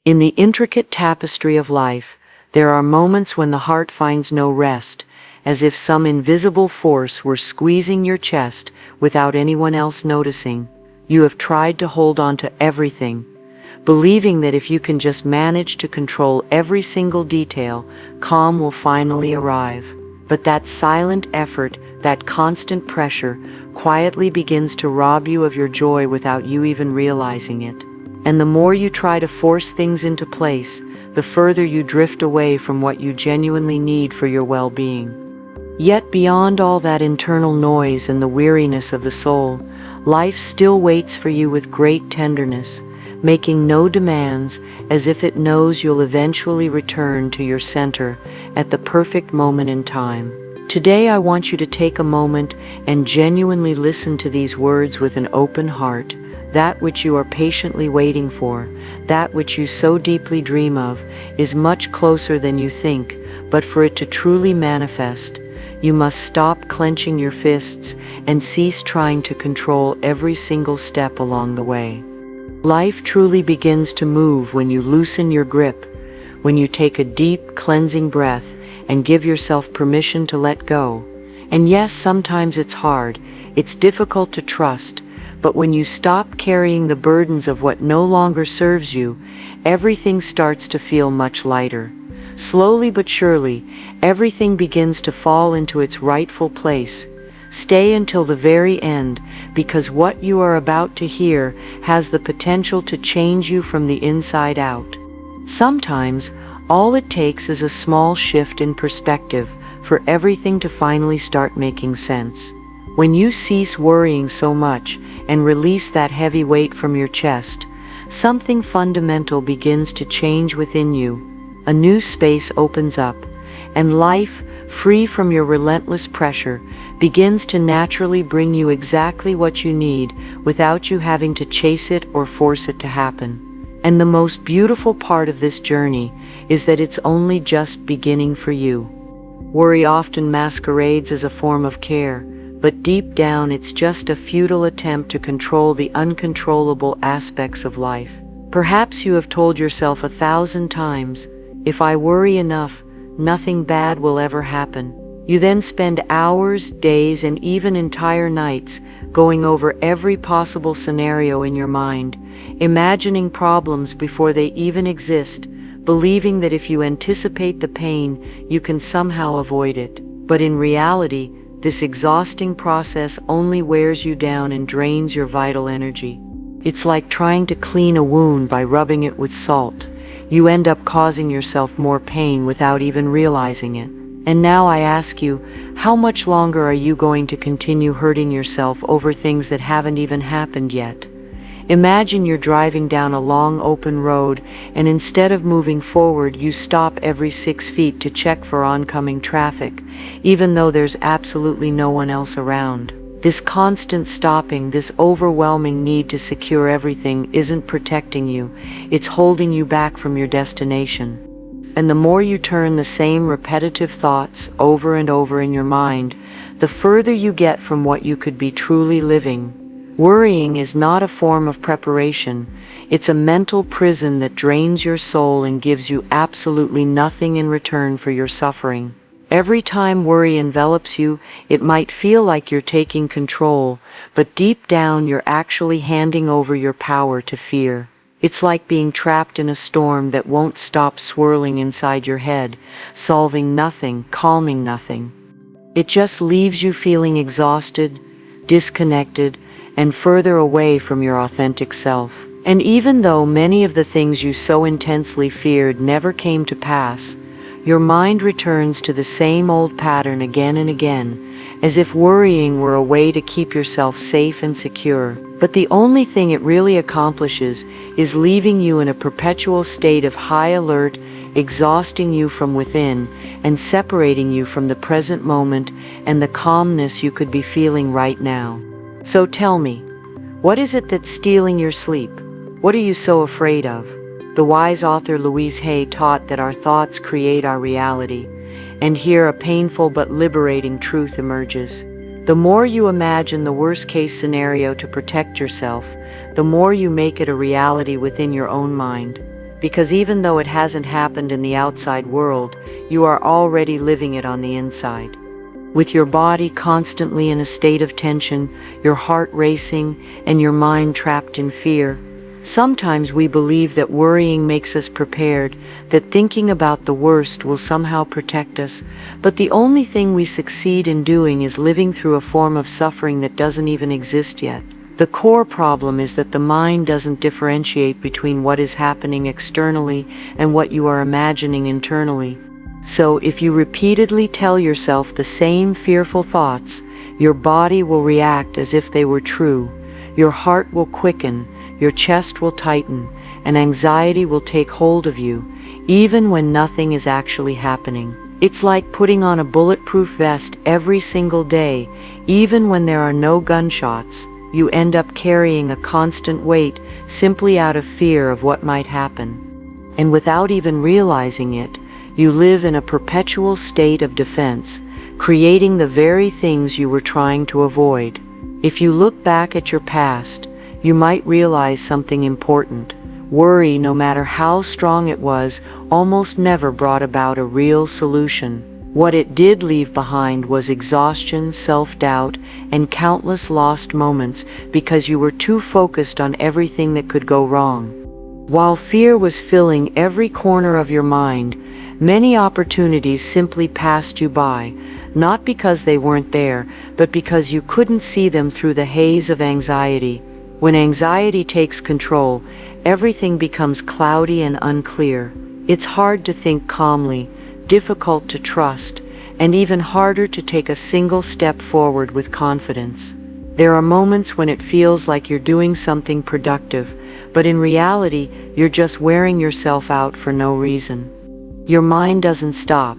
In the intricate tapestry of life, there are moments when the heart finds no rest, as if some invisible force were squeezing your chest without anyone else noticing. You have tried to hold on to everything, believing that if you can just manage to control every single detail, calm will finally arrive. But that silent effort, that constant pressure, quietly begins to rob you of your joy without you even realizing it. And the more you try to force things into place, the further you drift away from what you genuinely need for your well-being. Yet beyond all that internal noise and the weariness of the soul, life still waits for you with great tenderness, making no demands, as if it knows you'll eventually return to your center at the perfect moment in time. Today I want you to take a moment and genuinely listen to these words with an open heart. That which you are patiently waiting for, that which you so deeply dream of, is much closer than you think, but for it to truly manifest, you must stop clenching your fists and cease trying to control every single step along the way. Life truly begins to move when you loosen your grip, when you take a deep, cleansing breath and give yourself permission to let go. And yes, sometimes it's hard, it's difficult to trust, but when you stop carrying the burdens of what no longer serves you, everything starts to feel much lighter. Slowly but surely, everything begins to fall into its rightful place. Stay until the very end, because what you are about to hear has the potential to change you from the inside out. Sometimes, all it takes is a small shift in perspective for everything to finally start making sense. When you cease worrying so much and release that heavy weight from your chest, something fundamental begins to change within you. A new space opens up, and life, free from your relentless pressure, begins to naturally bring you exactly what you need without you having to chase it or force it to happen. And the most beautiful part of this journey is that it's only just beginning for you. Worry often masquerades as a form of care, but deep down it's just a futile attempt to control the uncontrollable aspects of life. Perhaps you have told yourself 1,000 times, if I worry enough, nothing bad will ever happen. You then spend hours, days, and even entire nights going over every possible scenario in your mind, imagining problems before they even exist, believing that if you anticipate the pain, you can somehow avoid it. But in reality, this exhausting process only wears you down and drains your vital energy. It's like trying to clean a wound by rubbing it with salt. You end up causing yourself more pain without even realizing it. And now I ask you, how much longer are you going to continue hurting yourself over things that haven't even happened yet? Imagine you're driving down a long open road, and instead of moving forward, you stop every 6 feet to check for oncoming traffic, even though there's absolutely no one else around. This constant stopping, this overwhelming need to secure everything isn't protecting you, it's holding you back from your destination. And the more you turn the same repetitive thoughts over and over in your mind, the further you get from what you could be truly living. Worrying is not a form of preparation, it's a mental prison that drains your soul and gives you absolutely nothing in return for your suffering. Every time worry envelops you, it might feel like you're taking control, but deep down you're actually handing over your power to fear. It's like being trapped in a storm that won't stop swirling inside your head, solving nothing, calming nothing. It just leaves you feeling exhausted, disconnected, and further away from your authentic self. And even though many of the things you so intensely feared never came to pass, your mind returns to the same old pattern again and again, as if worrying were a way to keep yourself safe and secure. But the only thing it really accomplishes is leaving you in a perpetual state of high alert, exhausting you from within, and separating you from the present moment and the calmness you could be feeling right now. So tell me, what is it that's stealing your sleep? What are you so afraid of? The wise author Louise Hay taught that our thoughts create our reality, and here a painful but liberating truth emerges. The more you imagine the worst-case scenario to protect yourself, the more you make it a reality within your own mind. because even though it hasn't happened in the outside world, you are already living it on the inside. With your body constantly in a state of tension, your heart racing, and your mind trapped in fear, sometimes we believe that worrying makes us prepared, that thinking about the worst will somehow protect us, but the only thing we succeed in doing is living through a form of suffering that doesn't even exist yet. The core problem is that the mind doesn't differentiate between what is happening externally and what you are imagining internally. So if you repeatedly tell yourself the same fearful thoughts, your body will react as if they were true, your heart will quicken, your chest will tighten, and anxiety will take hold of you, even when nothing is actually happening. It's like putting on a bulletproof vest every single day, even when there are no gunshots. You end up carrying a constant weight simply out of fear of what might happen. And without even realizing it, you live in a perpetual state of defense, creating the very things you were trying to avoid. If you look back at your past, you might realize something important. Worry, no matter how strong it was, almost never brought about a real solution. What it did leave behind was exhaustion, self-doubt, and countless lost moments because you were too focused on everything that could go wrong. While fear was filling every corner of your mind, many opportunities simply passed you by, not because they weren't there, but because you couldn't see them through the haze of anxiety. When anxiety takes control, everything becomes cloudy and unclear. It's hard to think calmly, difficult to trust, and even harder to take a single step forward with confidence. There are moments when it feels like you're doing something productive, but in reality, you're just wearing yourself out for no reason. Your mind doesn't stop,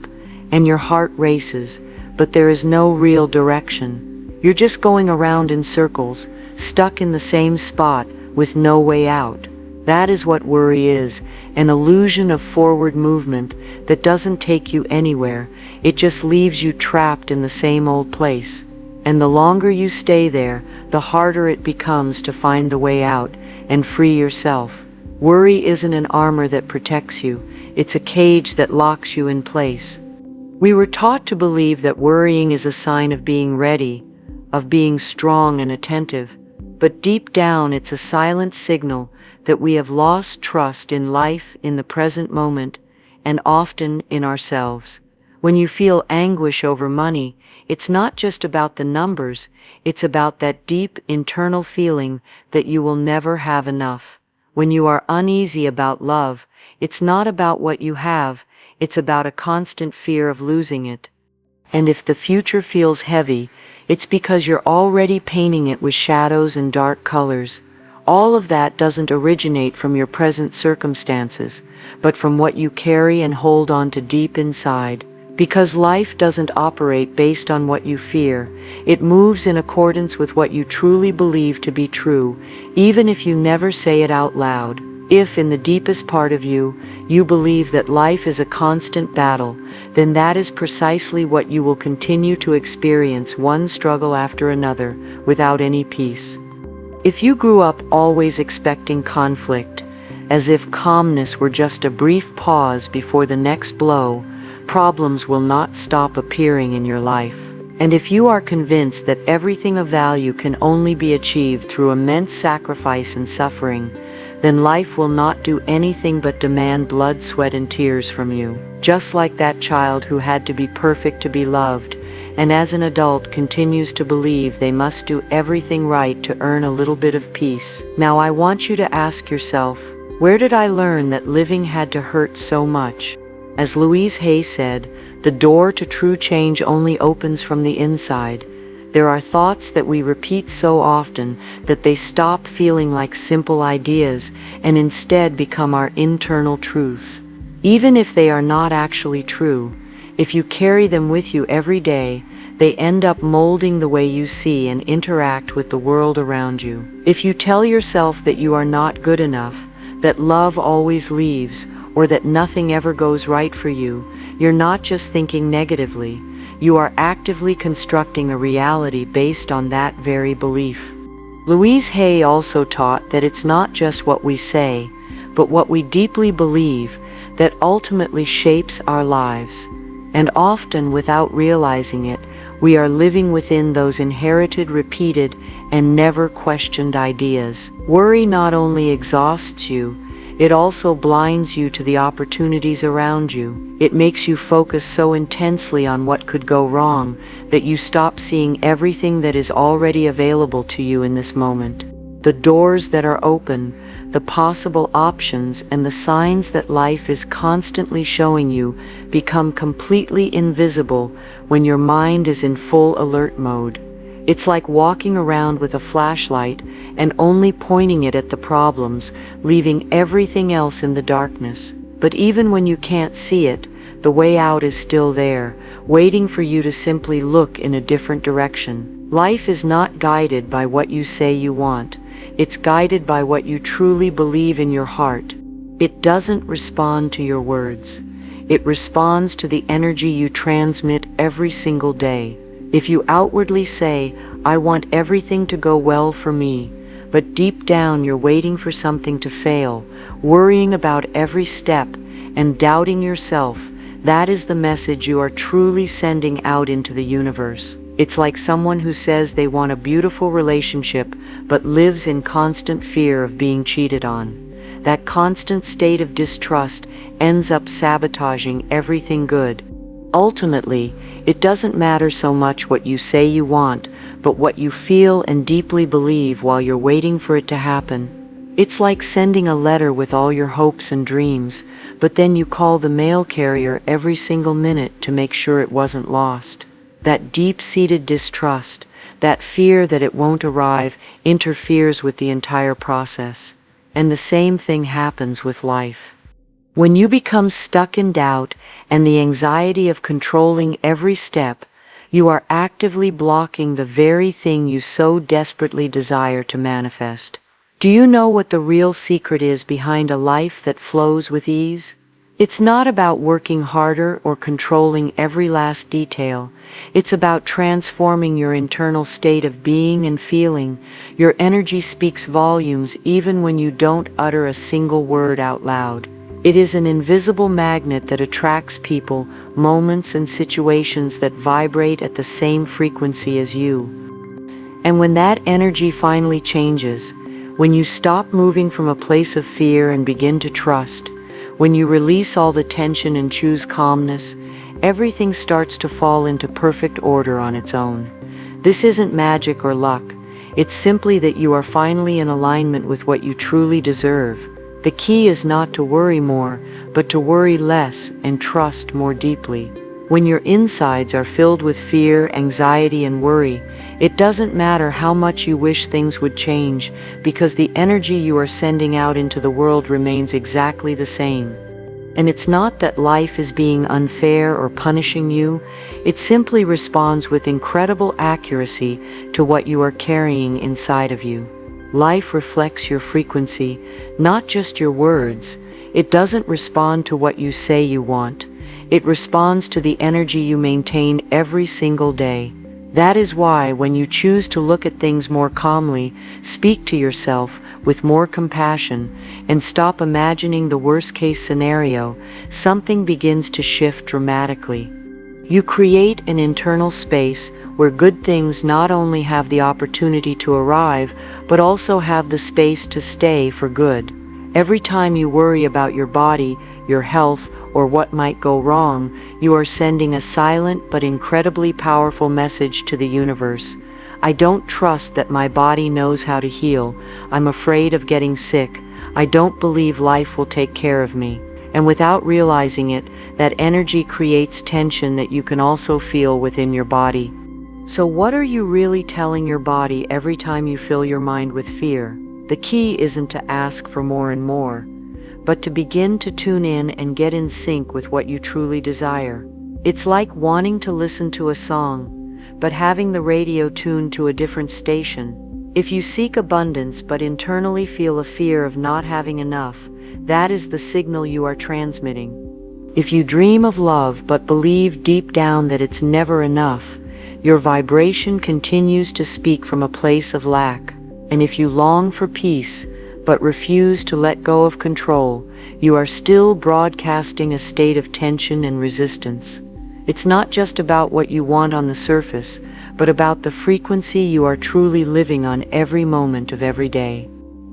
and your heart races, but there is no real direction. You're just going around in circles, stuck in the same spot, with no way out. That is what worry is, an illusion of forward movement that doesn't take you anywhere. It just leaves you trapped in the same old place. And the longer you stay there, the harder it becomes to find the way out and free yourself. Worry isn't an armor that protects you. It's a cage that locks you in place. We were taught to believe that worrying is a sign of being ready, of being strong and attentive, but deep down it's a silent signal that we have lost trust in life, in the present moment, and often in ourselves. When you feel anguish over money, it's not just about the numbers, it's about that deep internal feeling that you will never have enough. When you are uneasy about love, it's not about what you have, it's about a constant fear of losing it. And if the future feels heavy, it's because you're already painting it with shadows and dark colors. All of that doesn't originate from your present circumstances, but from what you carry and hold on to deep inside. Because life doesn't operate based on what you fear, it moves in accordance with what you truly believe to be true, even if you never say it out loud. If in the deepest part of you, you believe that life is a constant battle, then that is precisely what you will continue to experience, one struggle after another, without any peace. If you grew up always expecting conflict, as if calmness were just a brief pause before the next blow, problems will not stop appearing in your life. And if you are convinced that everything of value can only be achieved through immense sacrifice and suffering, then life will not do anything but demand blood, sweat, and tears from you. Just like that child who had to be perfect to be loved, and as an adult continues to believe they must do everything right to earn a little bit of peace. Now I want you to ask yourself, where did I learn that living had to hurt so much? As Louise Hay said, the door to true change only opens from the inside. There are thoughts that we repeat so often that they stop feeling like simple ideas and instead become our internal truths. Even if they are not actually true, if you carry them with you every day, they end up molding the way you see and interact with the world around you. If you tell yourself that you are not good enough, that love always leaves, or that nothing ever goes right for you, you're not just thinking negatively. You are actively constructing a reality based on that very belief. Louise Hay also taught that it's not just what we say, but what we deeply believe that ultimately shapes our lives. And often, without realizing it, we are living within those inherited, repeated, and never questioned ideas. Worry not only exhausts you, it also blinds you to the opportunities around you. It makes you focus so intensely on what could go wrong that you stop seeing everything that is already available to you in this moment. The doors that are open, the possible options, and the signs that life is constantly showing you become completely invisible when your mind is in full alert mode. It's like walking around with a flashlight and only pointing it at the problems, leaving everything else in the darkness. But even when you can't see it, the way out is still there, waiting for you to simply look in a different direction. Life is not guided by what you say you want. It's guided by what you truly believe in your heart. It doesn't respond to your words. It responds to the energy you transmit every single day. If you outwardly say, "I want everything to go well for me," but deep down you're waiting for something to fail, worrying about every step, and doubting yourself, that is the message you are truly sending out into the universe. It's like someone who says they want a beautiful relationship but lives in constant fear of being cheated on. That constant state of distrust ends up sabotaging everything good. Ultimately, it doesn't matter so much what you say you want, but what you feel and deeply believe while you're waiting for it to happen. It's like sending a letter with all your hopes and dreams, but then you call the mail carrier every single minute to make sure it wasn't lost. That deep-seated distrust, that fear that it won't arrive, interferes with the entire process. And the same thing happens with life. When you become stuck in doubt and the anxiety of controlling every step, you are actively blocking the very thing you so desperately desire to manifest. Do you know what the real secret is behind a life that flows with ease? It's not about working harder or controlling every last detail. It's about transforming your internal state of being and feeling. Your energy speaks volumes even when you don't utter a single word out loud. It is an invisible magnet that attracts people, moments, and situations that vibrate at the same frequency as you. And when that energy finally changes, when you stop moving from a place of fear and begin to trust, when you release all the tension and choose calmness, everything starts to fall into perfect order on its own. This isn't magic or luck. It's simply that you are finally in alignment with what you truly deserve. The key is not to worry more, but to worry less and trust more deeply. When your insides are filled with fear, anxiety, and worry, it doesn't matter how much you wish things would change, because the energy you are sending out into the world remains exactly the same. And it's not that life is being unfair or punishing you, it simply responds with incredible accuracy to what you are carrying inside of you. Life reflects your frequency, not just your words. It doesn't respond to what you say you want. It responds to the energy you maintain every single day. That is why when you choose to look at things more calmly, speak to yourself with more compassion, and stop imagining the worst-case scenario, something begins to shift dramatically. You create an internal space where good things not only have the opportunity to arrive, but also have the space to stay for good. Every time you worry about your body, your health, or what might go wrong, you are sending a silent but incredibly powerful message to the universe. I don't trust that my body knows how to heal. I'm afraid of getting sick. I don't believe life will take care of me. And without realizing it, that energy creates tension that you can also feel within your body. So what are you really telling your body every time you fill your mind with fear? The key isn't to ask for more and more, but to begin to tune in and get in sync with what you truly desire. It's like wanting to listen to a song, but having the radio tuned to a different station. If you seek abundance but internally feel a fear of not having enough, that is the signal you are transmitting. If you dream of love but believe deep down that it's never enough, your vibration continues to speak from a place of lack. And if you long for peace, but refuse to let go of control, you are still broadcasting a state of tension and resistance. It's not just about what you want on the surface, but about the frequency you are truly living on every moment of every day.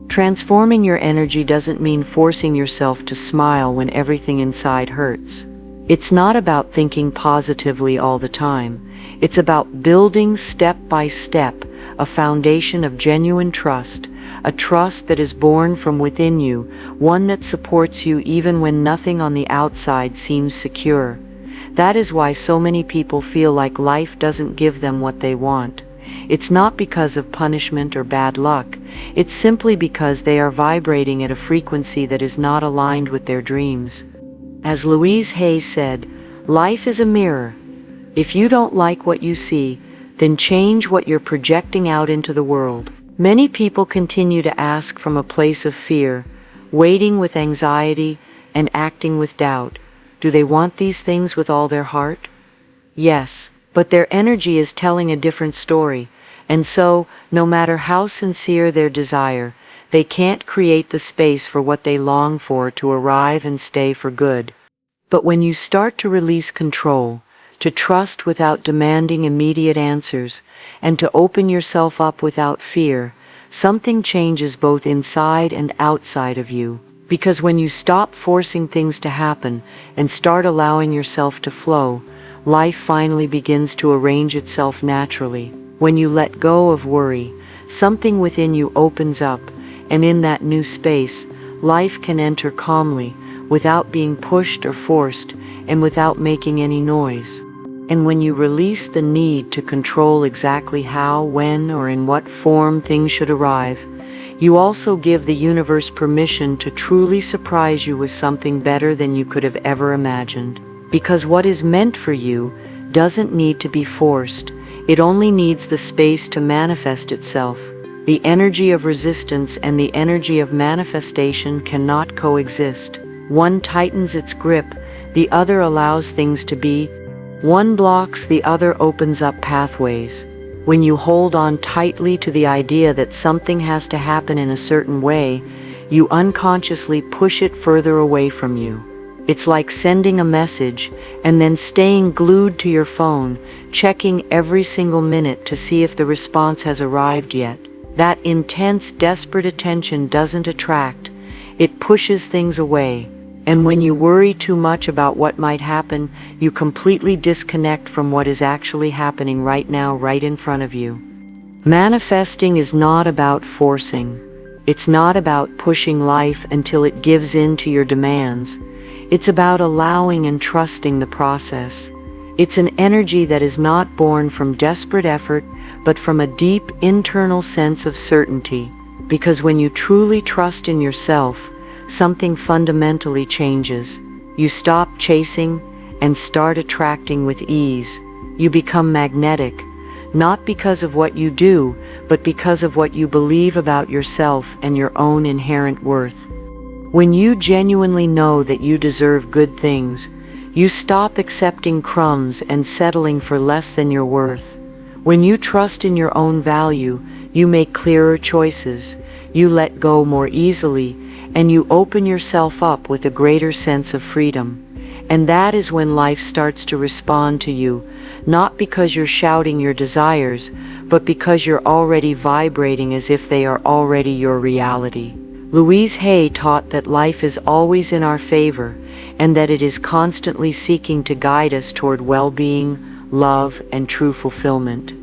Transforming your energy doesn't mean forcing yourself to smile when everything inside hurts. It's not about thinking positively all the time. It's about building step by step a foundation of genuine trust, a trust that is born from within you, one that supports you even when nothing on the outside seems secure. That is why so many people feel like life doesn't give them what they want. It's not because of punishment or bad luck. It's simply because they are vibrating at a frequency that is not aligned with their dreams. As Louise Hay said, life is a mirror. If you don't like what you see, then change what you're projecting out into the world. Many people continue to ask from a place of fear, waiting with anxiety, and acting with doubt. Do they want these things with all their heart? Yes, but their energy is telling a different story, and so, no matter how sincere their desire, they can't create the space for what they long for to arrive and stay for good. But when you start to release control, to trust without demanding immediate answers, and to open yourself up without fear, something changes both inside and outside of you. Because when you stop forcing things to happen and start allowing yourself to flow, life finally begins to arrange itself naturally. When you let go of worry, something within you opens up, and in that new space, life can enter calmly, without being pushed or forced, and without making any noise. And when you release the need to control exactly how, when, or in what form things should arrive, you also give the universe permission to truly surprise you with something better than you could have ever imagined. Because what is meant for you doesn't need to be forced. It only needs the space to manifest itself. The energy of resistance and the energy of manifestation cannot coexist. One tightens its grip, the other allows things to be. One blocks, the other opens up pathways. When you hold on tightly to the idea that something has to happen in a certain way, you unconsciously push it further away from you. It's like sending a message and then staying glued to your phone, checking every single minute to see if the response has arrived yet. That intense, desperate attention doesn't attract. It pushes things away. And when you worry too much about what might happen, you completely disconnect from what is actually happening right now, right in front of you. Manifesting is not about forcing. It's not about pushing life until it gives in to your demands. It's about allowing and trusting the process. It's an energy that is not born from desperate effort, but from a deep internal sense of certainty. Because when you truly trust in yourself, something fundamentally changes. You stop chasing and start attracting with ease. You become magnetic, not because of what you do, but because of what you believe about yourself and your own inherent worth. When you genuinely know that you deserve good things, you stop accepting crumbs and settling for less than your worth. When you trust in your own value, you make clearer choices, you let go more easily, and you open yourself up with a greater sense of freedom. And that is when life starts to respond to you, not because you're shouting your desires, but because you're already vibrating as if they are already your reality. Louise Hay taught that life is always in our favor, and that it is constantly seeking to guide us toward well-being, love, and true fulfillment.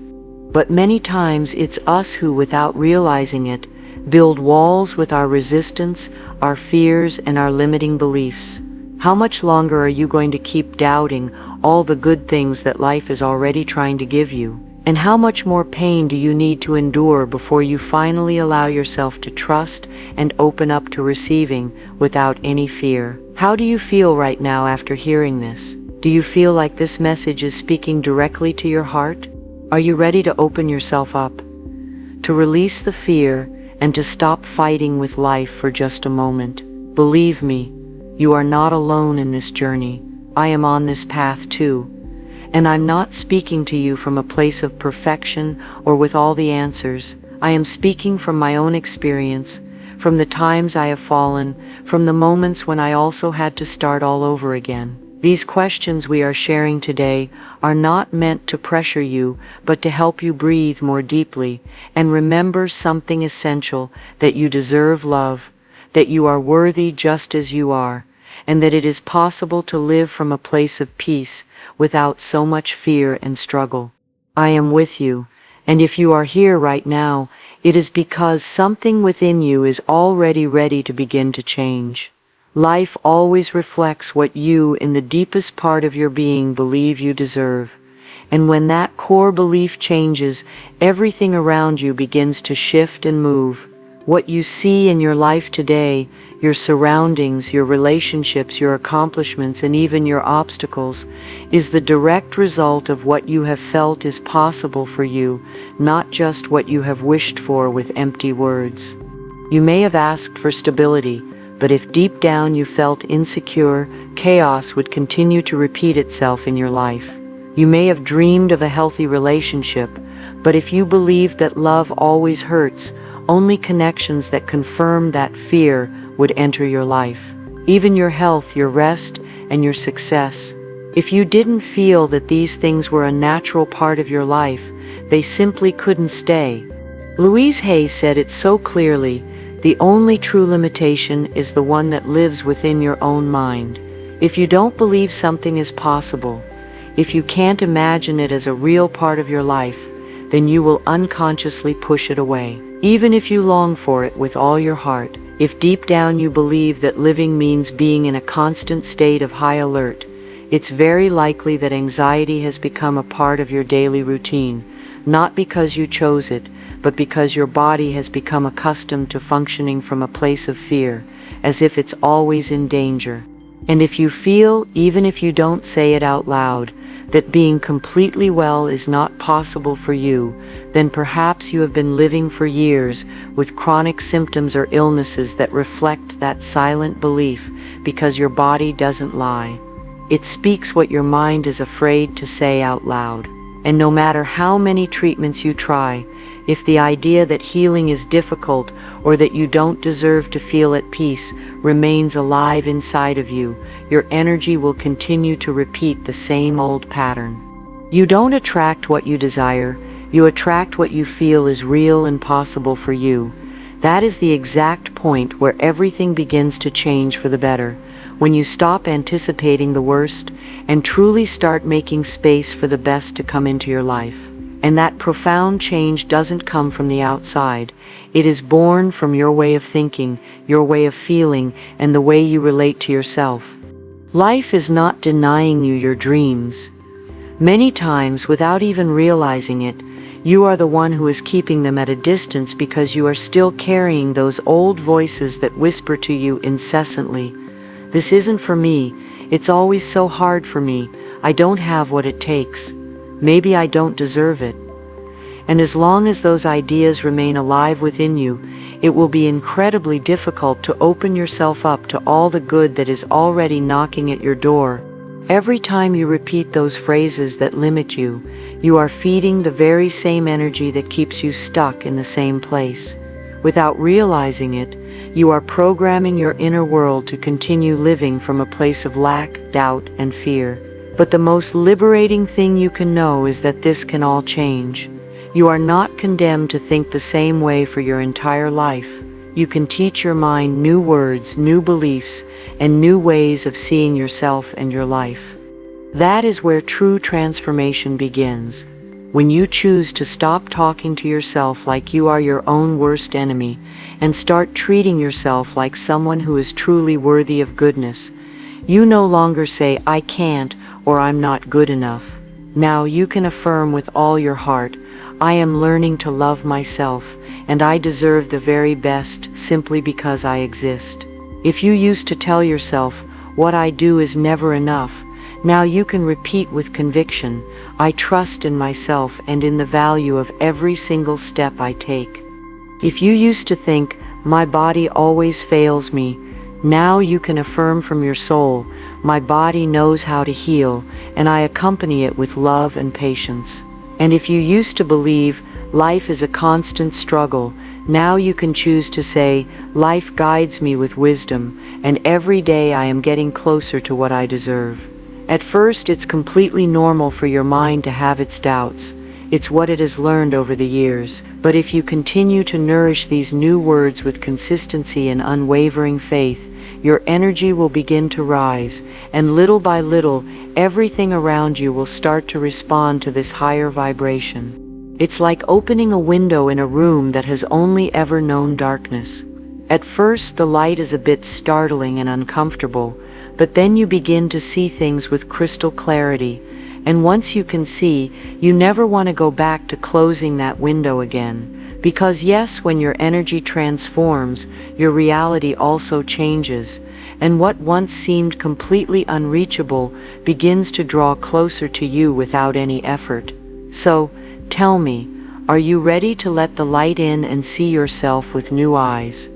But many times it's us who, without realizing it, build walls with our resistance, our fears, and our limiting beliefs. How much longer are you going to keep doubting all the good things that life is already trying to give you? And how much more pain do you need to endure before you finally allow yourself to trust and open up to receiving without any fear? How do you feel right now after hearing this? Do you feel like this message is speaking directly to your heart? Are you ready to open yourself up, to release the fear, and to stop fighting with life for just a moment? Believe me, you are not alone in this journey. I am on this path too. And I'm not speaking to you from a place of perfection or with all the answers. I am speaking from my own experience, from the times I have fallen, from the moments when I also had to start all over again. These questions we are sharing today are not meant to pressure you, but to help you breathe more deeply and remember something essential: that you deserve love, that you are worthy just as you are, and that it is possible to live from a place of peace without so much fear and struggle. I am with you, and if you are here right now, it is because something within you is already ready to begin to change. Life always reflects what you, in the deepest part of your being, believe you deserve. And when that core belief changes, everything around you begins to shift and move. What you see in your life today, your surroundings, your relationships, your accomplishments, and even your obstacles, is the direct result of what you have felt is possible for you, not just what you have wished for with empty words. You may have asked for stability, but if deep down you felt insecure, chaos would continue to repeat itself in your life. You may have dreamed of a healthy relationship, but if you believed that love always hurts, only connections that confirm that fear would enter your life. Even your health, your rest, and your success. If you didn't feel that these things were a natural part of your life, they simply couldn't stay. Louise Hay said it so clearly: the only true limitation is the one that lives within your own mind. If you don't believe something is possible, if you can't imagine it as a real part of your life, then you will unconsciously push it away. Even if you long for it with all your heart, if deep down you believe that living means being in a constant state of high alert, it's very likely that anxiety has become a part of your daily routine, not because you chose it, but because your body has become accustomed to functioning from a place of fear, as if it's always in danger. And if you feel, even if you don't say it out loud, that being completely well is not possible for you, then perhaps you have been living for years with chronic symptoms or illnesses that reflect that silent belief, because your body doesn't lie. It speaks what your mind is afraid to say out loud. And no matter how many treatments you try, if the idea that healing is difficult or that you don't deserve to feel at peace remains alive inside of you, your energy will continue to repeat the same old pattern. You don't attract what you desire, you attract what you feel is real and possible for you. That is the exact point where everything begins to change for the better, when you stop anticipating the worst and truly start making space for the best to come into your life. And that profound change doesn't come from the outside. It is born from your way of thinking, your way of feeling, and the way you relate to yourself. Life is not denying you your dreams. Many times, without even realizing it, you are the one who is keeping them at a distance because you are still carrying those old voices that whisper to you incessantly, "This isn't for me. It's always so hard for me. I don't have what it takes. Maybe I don't deserve it." And as long as those ideas remain alive within you, it will be incredibly difficult to open yourself up to all the good that is already knocking at your door. Every time you repeat those phrases that limit you, you are feeding the very same energy that keeps you stuck in the same place. Without realizing it, you are programming your inner world to continue living from a place of lack, doubt, and fear. But the most liberating thing you can know is that this can all change. You are not condemned to think the same way for your entire life. You can teach your mind new words, new beliefs, and new ways of seeing yourself and your life. That is where true transformation begins. When you choose to stop talking to yourself like you are your own worst enemy and start treating yourself like someone who is truly worthy of goodness, you no longer say, "I can't," or "I'm not good enough." Now you can affirm with all your heart, "I am learning to love myself, and I deserve the very best simply because I exist." If you used to tell yourself, "What I do is never enough," now you can repeat with conviction, "I trust in myself and in the value of every single step I take." If you used to think, "My body always fails me," now you can affirm from your soul, "My body knows how to heal, and I accompany it with love and patience." And if you used to believe life is a constant struggle, Now you can choose to say, life guides me with wisdom, and every day I am getting closer to what I deserve. At first, it's completely normal for your mind to have its doubts. It's what it has learned over the years. But if you continue to nourish these new words with consistency and unwavering faith, your energy will begin to rise, and little by little, everything around you will start to respond to this higher vibration. It's like opening a window in a room that has only ever known darkness. At first, the light is a bit startling and uncomfortable, but then you begin to see things with crystal clarity. And once you can see, you never want to go back to closing that window again. Because yes, when your energy transforms, your reality also changes. And what once seemed completely unreachable begins to draw closer to you without any effort. So, tell me, are you ready to let the light in and see yourself with new eyes?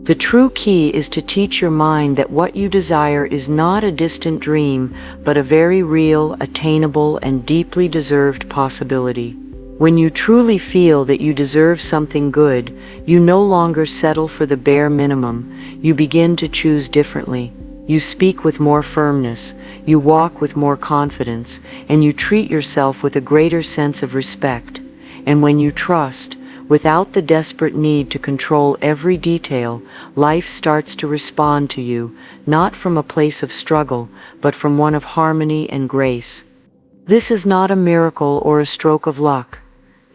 The true key is to teach your mind that what you desire is not a distant dream, but a very real, attainable, and deeply deserved possibility. When you truly feel that you deserve something good, you no longer settle for the bare minimum. You begin to choose differently. You speak with more firmness, you walk with more confidence, and you treat yourself with a greater sense of respect. And when you trust, without the desperate need to control every detail, life starts to respond to you, not from a place of struggle, but from one of harmony and grace. This is not a miracle or a stroke of luck.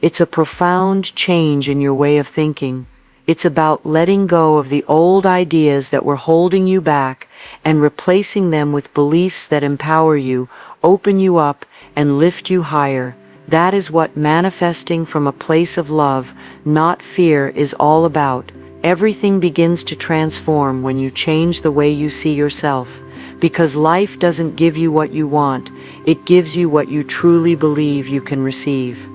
It's a profound change in your way of thinking. It's about letting go of the old ideas that were holding you back and replacing them with beliefs that empower you, open you up, and lift you higher. That is what manifesting from a place of love, not fear, is all about. Everything begins to transform when you change the way you see yourself. Because life doesn't give you what you want, it gives you what you truly believe you can receive.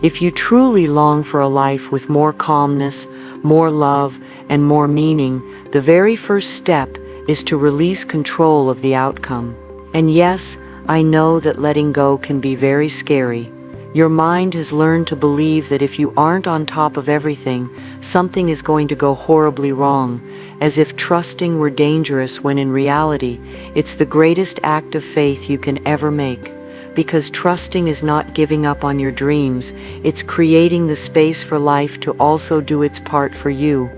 If you truly long for a life with more calmness, more love, and more meaning, the very first step is to release control of the outcome. And yes, I know that letting go can be very scary. Your mind has learned to believe that if you aren't on top of everything, something is going to go horribly wrong, as if trusting were dangerous when in reality, it's the greatest act of faith you can ever make. Because trusting is not giving up on your dreams, it's creating the space for life to also do its part for you.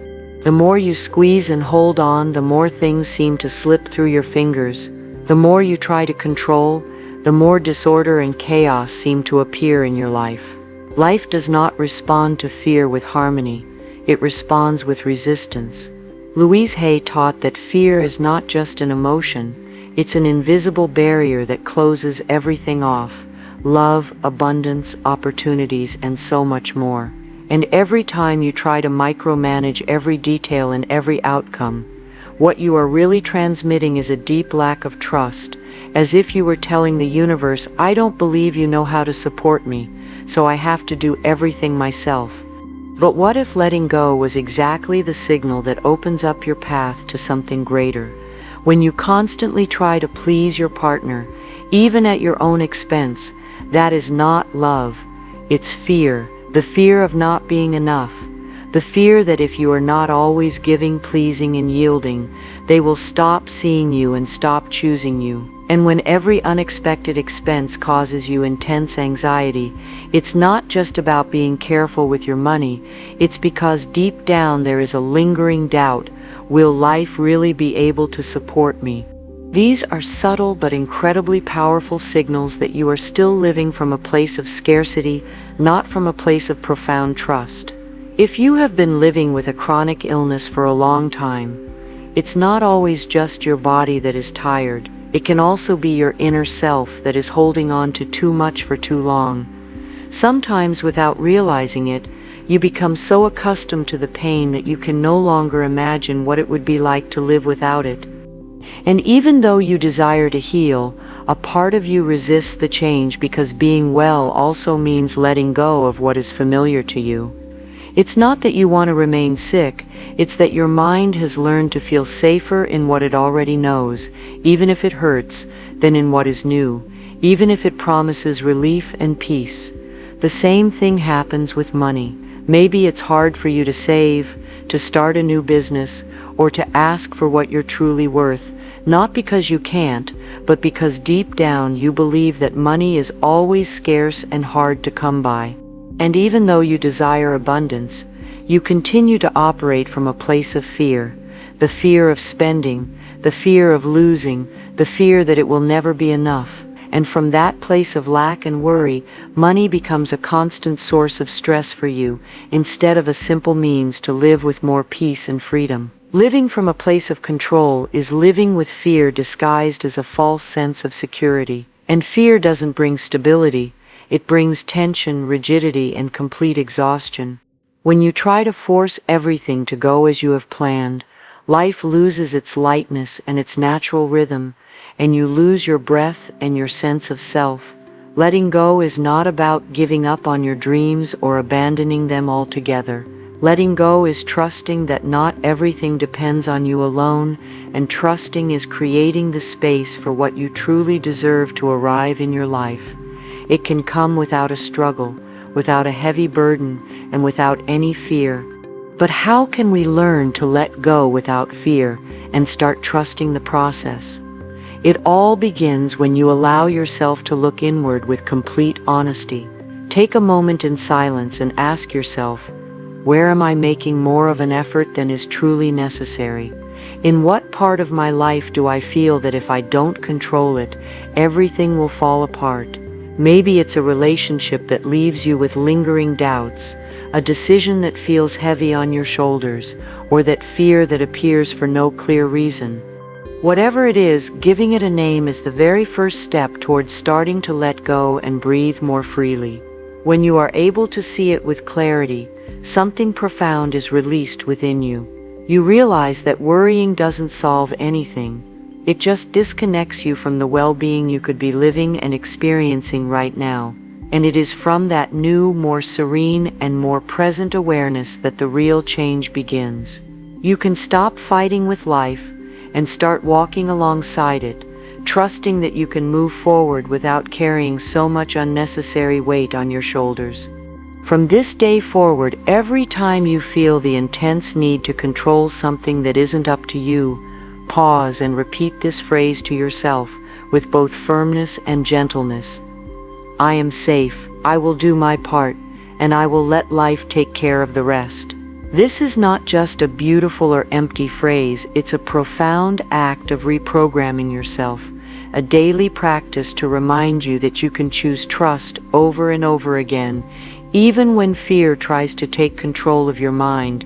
The more you squeeze and hold on, the more things seem to slip through your fingers. The more you try to control, the more disorder and chaos seem to appear in your life. Life does not respond to fear with harmony, it responds with resistance. Louise Hay taught that fear is not just an emotion, it's an invisible barrier that closes everything off: love, abundance, opportunities, and so much more. And every time you try to micromanage every detail and every outcome, what you are really transmitting is a deep lack of trust, as if you were telling the universe, I don't believe you know how to support me, so I have to do everything myself. But what if letting go was exactly the signal that opens up your path to something greater? When you constantly try to please your partner, even at your own expense, that is not love. It's fear, the fear of not being enough. The fear that if you are not always giving, pleasing, and yielding, they will stop seeing you and stop choosing you. And when every unexpected expense causes you intense anxiety, it's not just about being careful with your money, it's because deep down there is a lingering doubt: will life really be able to support me? These are subtle but incredibly powerful signals that you are still living from a place of scarcity, not from a place of profound trust. If you have been living with a chronic illness for a long time, it's not always just your body that is tired. It can also be your inner self that is holding on to too much for too long. Sometimes, without realizing it, you become so accustomed to the pain that you can no longer imagine what it would be like to live without it. And even though you desire to heal, a part of you resists the change because being well also means letting go of what is familiar to you. It's not that you want to remain sick, it's that your mind has learned to feel safer in what it already knows, even if it hurts, than in what is new, even if it promises relief and peace. The same thing happens with money. Maybe it's hard for you to save, to start a new business, or to ask for what you're truly worth, not because you can't, but because deep down you believe that money is always scarce and hard to come by. And even though you desire abundance, you continue to operate from a place of fear, the fear of spending, the fear of losing, the fear that it will never be enough. And from that place of lack and worry, money becomes a constant source of stress for you, instead of a simple means to live with more peace and freedom. Living from a place of control is living with fear disguised as a false sense of security. And fear doesn't bring stability, it brings tension, rigidity, and complete exhaustion. When you try to force everything to go as you have planned, life loses its lightness and its natural rhythm, and you lose your breath and your sense of self. Letting go is not about giving up on your dreams or abandoning them altogether. Letting go is trusting that not everything depends on you alone, and trusting is creating the space for what you truly deserve to arrive in your life. It can come without a struggle, without a heavy burden, and without any fear. But how can we learn to let go without fear and start trusting the process? It all begins when you allow yourself to look inward with complete honesty. Take a moment in silence and ask yourself, where am I making more of an effort than is truly necessary? In what part of my life do I feel that if I don't control it, everything will fall apart? Maybe it's a relationship that leaves you with lingering doubts, a decision that feels heavy on your shoulders, or that fear that appears for no clear reason. Whatever it is, giving it a name is the very first step towards starting to let go and breathe more freely. When you are able to see it with clarity, something profound is released within you. You realize that worrying doesn't solve anything. It just disconnects you from the well-being you could be living and experiencing right now. And it is from that new, more serene and more present awareness that the real change begins. You can stop fighting with life and start walking alongside it, trusting that you can move forward without carrying so much unnecessary weight on your shoulders. From this day forward, every time you feel the intense need to control something that isn't up to you, pause and repeat this phrase to yourself with both firmness and gentleness. I am safe, I will do my part, and I will let life take care of the rest. This is not just a beautiful or empty phrase, it's a profound act of reprogramming yourself, a daily practice to remind you that you can choose trust over and over again, even when fear tries to take control of your mind.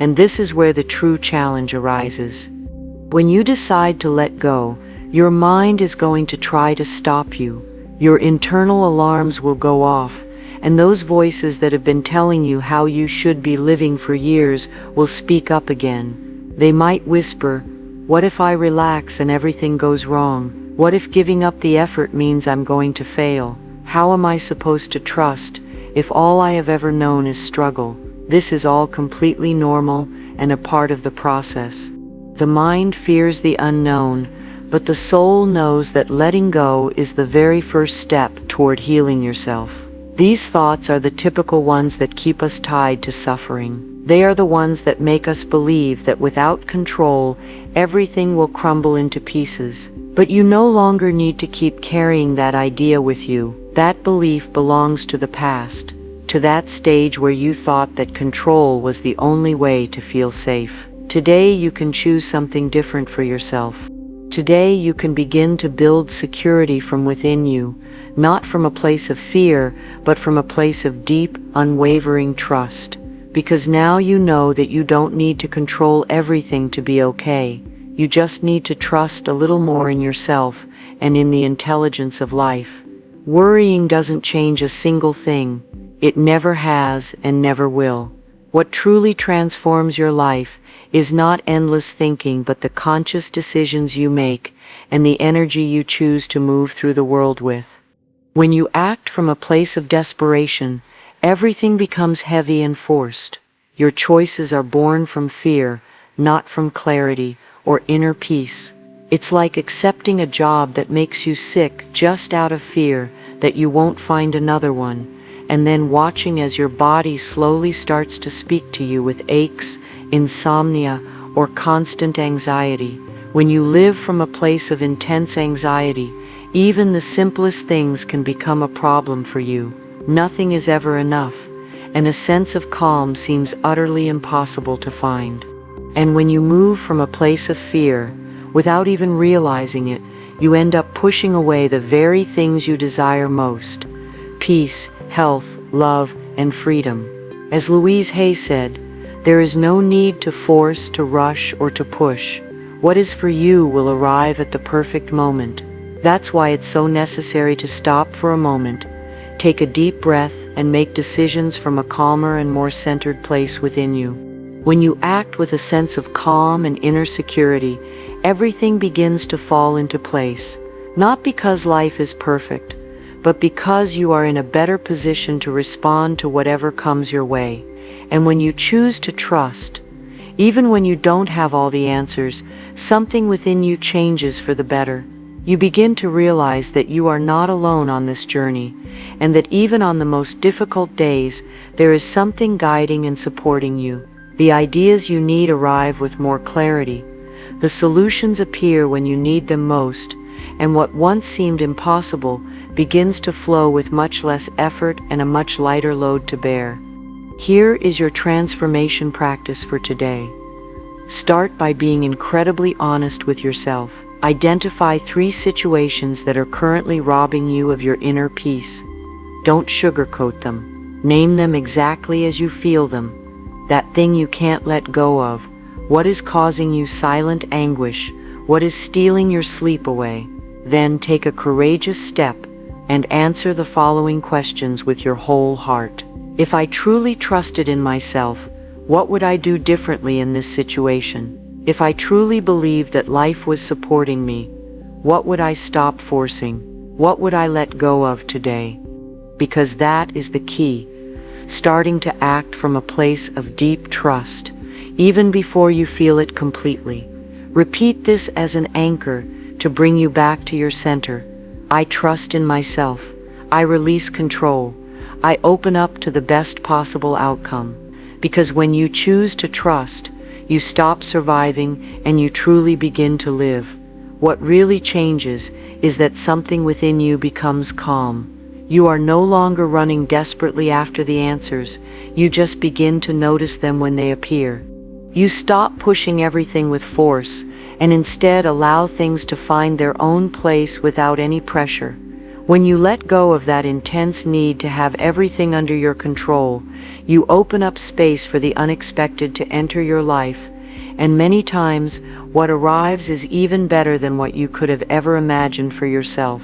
And this is where the true challenge arises. When you decide to let go, your mind is going to try to stop you. Your internal alarms will go off, and those voices that have been telling you how you should be living for years will speak up again. They might whisper, what if I relax and everything goes wrong? What if giving up the effort means I'm going to fail? How am I supposed to trust if all I have ever known is struggle? This is all completely normal and a part of the process. The mind fears the unknown, but the soul knows that letting go is the very first step toward healing yourself. These thoughts are the typical ones that keep us tied to suffering. They are the ones that make us believe that without control, everything will crumble into pieces. But you no longer need to keep carrying that idea with you. That belief belongs to the past, to that stage where you thought that control was the only way to feel safe. Today you can choose something different for yourself. Today you can begin to build security from within you, not from a place of fear, but from a place of deep, unwavering trust. Because now you know that you don't need to control everything to be okay. You just need to trust a little more in yourself and in the intelligence of life. Worrying doesn't change a single thing. It never has and never will. What truly transforms your life is not endless thinking, but the conscious decisions you make and the energy you choose to move through the world with. When you act from a place of desperation, everything becomes heavy and forced. Your choices are born from fear, not from clarity or inner peace. It's like accepting a job that makes you sick just out of fear that you won't find another one. and then watching as your body slowly starts to speak to you with aches, insomnia, or constant anxiety. When you live from a place of intense anxiety, even the simplest things can become a problem for you. Nothing is ever enough, and a sense of calm seems utterly impossible to find. And when you move from a place of fear, without even realizing it, you end up pushing away the very things you desire most: peace, health, love, and freedom. As Louise Hay said, there is no need to force, to rush, or to push. What is for you will arrive at the perfect moment. That's why it's so necessary to stop for a moment, take a deep breath, and make decisions from a calmer and more centered place within you. When you act with a sense of calm and inner security, everything begins to fall into place, not because life is perfect, but because you are in a better position to respond to whatever comes your way. And when you choose to trust, even when you don't have all the answers, something within you changes for the better. You begin to realize that you are not alone on this journey, and that even on the most difficult days, there is something guiding and supporting you. The ideas you need arrive with more clarity. The solutions appear when you need them most, and what once seemed impossible begins to flow with much less effort and a much lighter load to bear. Here is your transformation practice for today. Start by being incredibly honest with yourself. Identify 3 situations that are currently robbing you of your inner peace. Don't sugarcoat them. Name them exactly as you feel them. That thing you can't let go of. What is causing you silent anguish? What is stealing your sleep away? Then take a courageous step and answer the following questions with your whole heart. If I truly trusted in myself, what would I do differently in this situation? If I truly believed that life was supporting me, what would I stop forcing? What would I let go of today? Because that is the key. Starting to act from a place of deep trust, even before you feel it completely. Repeat this as an anchor to bring you back to your center. I trust in myself. I release control. I open up to the best possible outcome. Because when you choose to trust, you stop surviving and you truly begin to live. What really changes is that something within you becomes calm. You are no longer running desperately after the answers. You just begin to notice them when they appear. You stop pushing everything with force and instead allow things to find their own place without any pressure. When you let go of that intense need to have everything under your control, you open up space for the unexpected to enter your life, and many times what arrives is even better than what you could have ever imagined for yourself.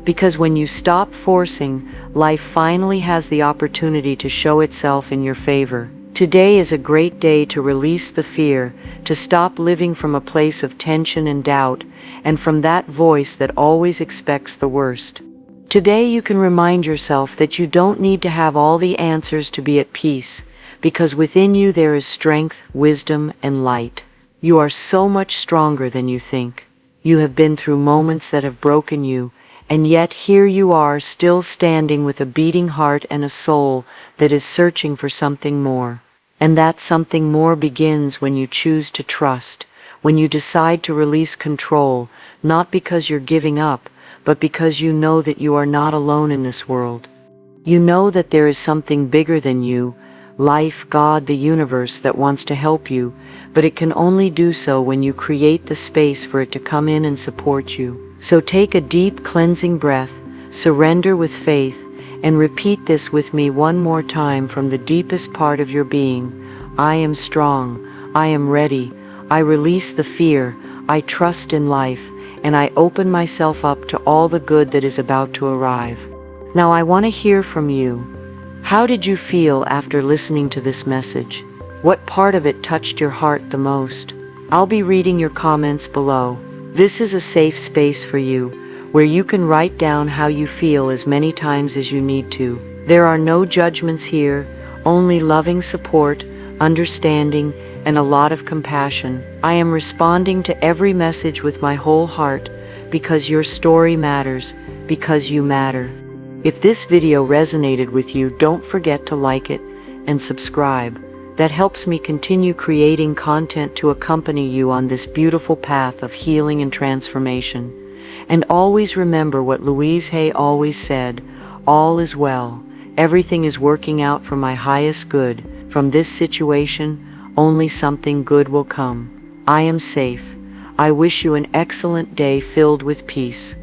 Because when you stop forcing, life finally has the opportunity to show itself in your favor. Today is a great day to release the fear, to stop living from a place of tension and doubt, and from that voice that always expects the worst. Today you can remind yourself that you don't need to have all the answers to be at peace, because within you there is strength, wisdom, and light. You are so much stronger than you think. You have been through moments that have broken you, and yet here you are still standing with a beating heart and a soul that is searching for something more. And that something more begins when you choose to trust, when you decide to release control, not because you're giving up, but because you know that you are not alone in this world. You know that there is something bigger than you, life, God, the universe, that wants to help you, but it can only do so when you create the space for it to come in and support you. So take a deep cleansing breath, surrender with faith, and repeat this with me one more time from the deepest part of your being. I am strong. I am ready. I release the fear. I trust in life. And I open myself up to all the good that is about to arrive. Now I want to hear from you. How did you feel after listening to this message? What part of it touched your heart the most? I'll be reading your comments below. This is a safe space for you, where you can write down how you feel as many times as you need to. There are no judgments here, only loving support, understanding, and a lot of compassion. I am responding to every message with my whole heart, because your story matters, because you matter. If this video resonated with you, don't forget to like it and subscribe. That helps me continue creating content to accompany you on this beautiful path of healing and transformation. And always remember what Louise Hay always said, all is well. Everything is working out for my highest good. From this situation, only something good will come. I am safe. I wish you an excellent day filled with peace.